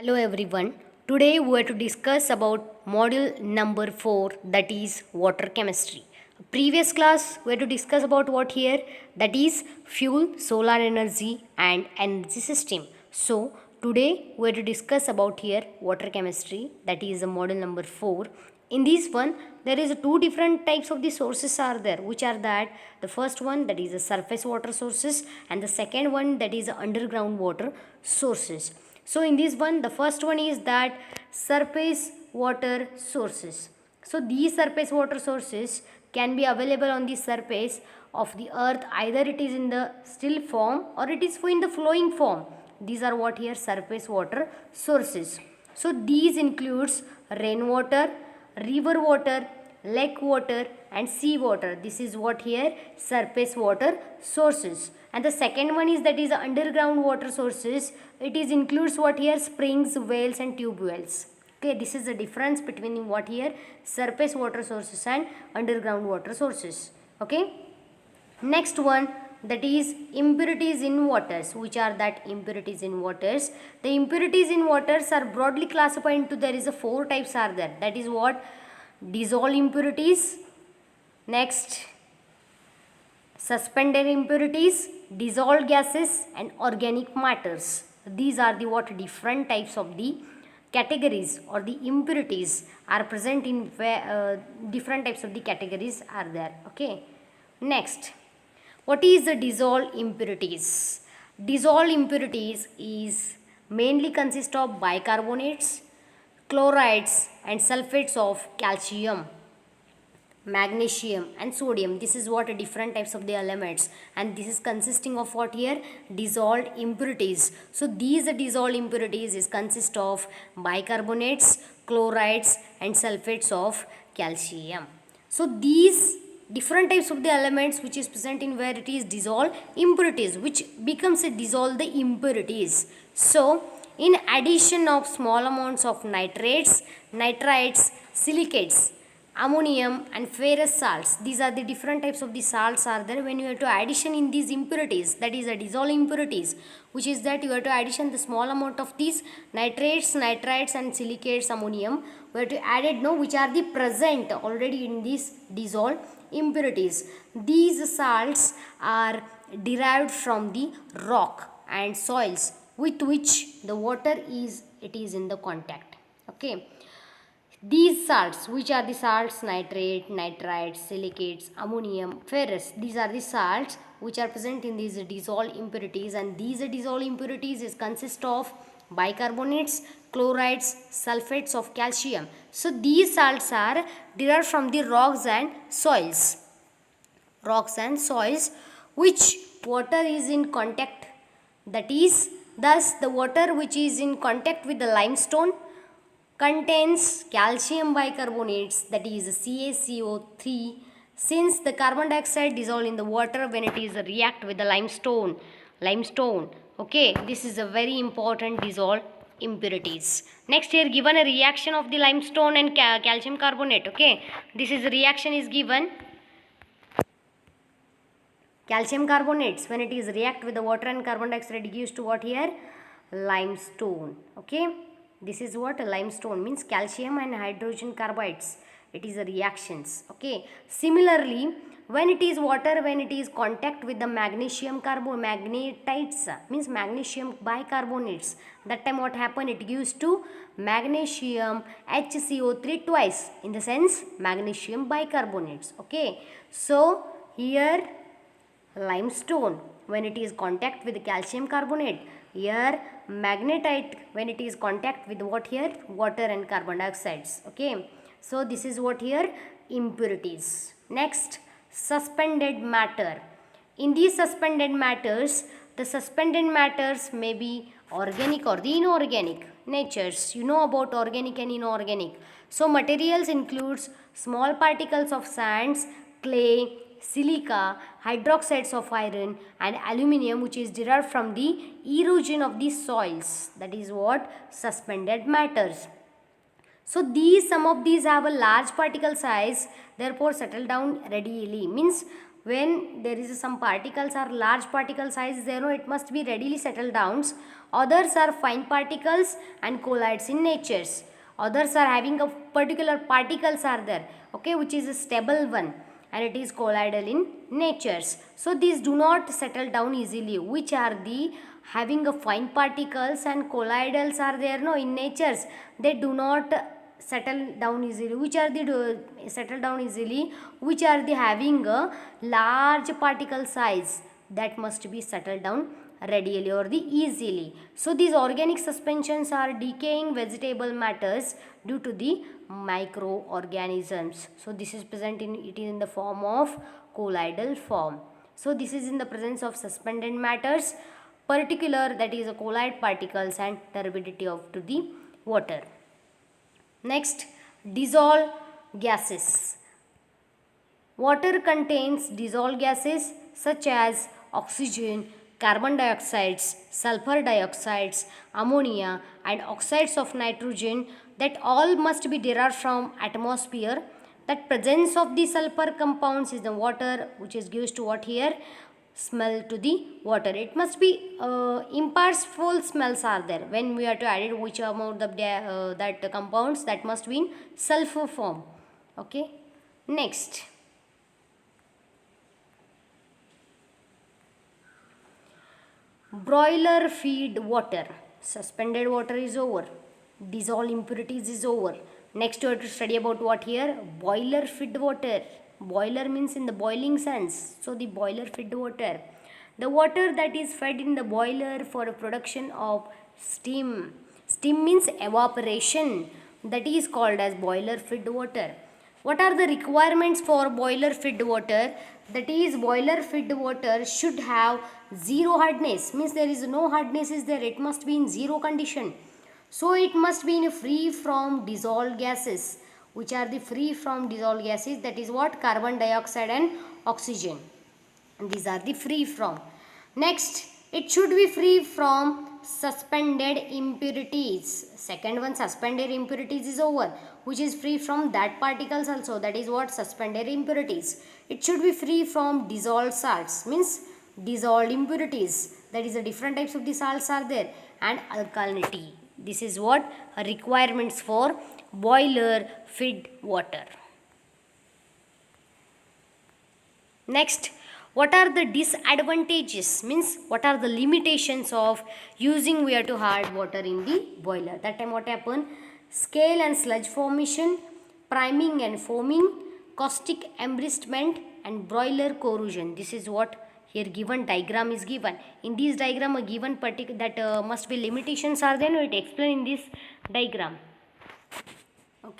Hello everyone. Today we are to discuss about module number 4, that is water chemistry. Previous class we are to discuss about what here, that is fuel, solar energy and energy system. So today we are to discuss about here water chemistry, that is module number 4. In this one there is two different types of the sources are there, which are that the first one, that is the surface water sources, and the second one, that is the underground water sources. So in this one, the first one is that surface water sources. So these surface water sources can be available on the surface of the earth, either it is in the still form or it is in the flowing form. These are what here surface water sources. So these includes rainwater, river water, lake water and sea water. This is what here surface water sources. And the second one is, that is underground water sources. It is includes what here springs, wells and tube wells. Okay, this is the difference between what here surface water sources and underground water sources. Okay, next one, that is impurities in waters. Which are that impurities in waters? The impurities in waters are broadly classified into, there is a four types are there. That is what dissolved impurities, next suspended impurities, dissolved gases and organic matters. These are the what different types of the categories or the impurities are present in different types of the categories are there. Okay, next, what is the dissolved impurities? Dissolved impurities is mainly consist of bicarbonates, chlorides and sulfates of calcium, magnesium and sodium. This is what different types of the elements, and this is consisting of what here dissolved impurities. So these dissolved impurities is consist of bicarbonates, chlorides and sulfates of calcium. So these different types of the elements which is present in where it is dissolved impurities, which becomes a dissolve the impurities. So in addition of small amounts of nitrates, nitrites, silicates, ammonium and ferrous salts, these are the different types of the salts are there. When you have to addition in these impurities, that is a dissolved impurities, which is that you have to addition the small amount of these nitrates, nitrites and silicates, ammonium, we have to add it now, which are the present already in these dissolved impurities. These salts are derived from the rock and soils with which the water is in the contact. Okay, these salts, which are the salts nitrate, nitrites, silicates, ammonium, ferrous, these are the salts which are present in these dissolved impurities, and these dissolved impurities is consist of bicarbonates, chlorides, sulfates of calcium. So these salts are derived from the rocks and soils. Rocks and soils which water is in contact, that is thus the water which is in contact with the limestone contains calcium bicarbonates, that is CaCO3, since the carbon dioxide dissolved in the water when it is react with the limestone. Okay, this is a very important dissolved impurities. Next, here given a reaction of the limestone and calcium carbonate. Okay, this is reaction is given calcium carbonates when it is react with the water and carbon dioxide, it gives to what here limestone. Okay, this is what limestone means, calcium and hydrogen carbides, it is a reactions. Okay, similarly when it is water, when it is contact with the magnesium magnetites, means magnesium bicarbonates, that time what happen, it gives to magnesium HCO3 twice, in the sense magnesium bicarbonates. Okay, so here limestone when it is contact with calcium carbonate, here magnetite when it is contact with what here water and carbon dioxides. Okay, so this is what here impurities. Next, suspended matter. In these suspended matters, the suspended matters may be organic or the inorganic natures. You know about organic and inorganic. So materials includes small particles of sands, clay, silica, hydroxides of iron and aluminium, which is derived from the erosion of the soils. That is what suspended matters. So these some of these have a large particle size, therefore settle down readily, means when there is some particles are large particle size there, no, it must be readily settled down. Others are fine particles and colloids in natures. Others are having a particular particles are there, okay, which is a stable one, and it is colloidal in natures. So these do not settle down easily. Which are the having a fine particles and colloidals are there, no, in natures, they do not settle down easily. Which are the settle down easily? Which are the having a large particle size, that must be settled down readily or the easily. So these organic suspensions are decaying vegetable matters due to the microorganisms. So this is present in, it is in the form of colloidal form. So this is in the presence of suspended matters, particular, that is a colloid particles and turbidity of to the water. Next, dissolved gases. Water contains dissolved gases such as oxygen, carbon dioxides, sulfur dioxides, ammonia and oxides of nitrogen, that all must be derived from atmosphere. That presence of the sulfur compounds is the water, which is gives to what here? Smell to the water. It must be impartial smells are there. When we are to add it, which amount of that compounds, that must be in sulfur form. Okay. Next, broiler feed water. Suspended water is over. Dissolved impurities is over. Next we have to study about what here? Boiler feed water. Boiler means in the boiling sense. So the boiler feed water. The water that is fed in the boiler for the production of steam. Steam means evaporation. That is called as boiler feed water. What are the requirements for boiler feed water? That is, boiler feed water should have zero hardness. Means there is no hardness is there. It must be in zero condition. So it must be in free from dissolved gases. Which are the free from dissolved gases? That is what? Carbon dioxide and oxygen. And these are the free from. Next, it should be free from suspended impurities. Second one, suspended impurities is over. Which is free from that particles also. That is what? Suspended impurities. It should be free from dissolved salts. Means dissolved impurities. That is the different types of the salts are there. And alkalinity. This is what? Requirements for boiler feed water. Next, what are the disadvantages? Means what are the limitations of using wear to hard water in the boiler? That time what happen? Scale and sludge formation, priming and foaming, caustic embristment and broiler corrosion. This is what here given diagram is given. In this diagram a given particular that must be limitations are there. It explain in this diagram.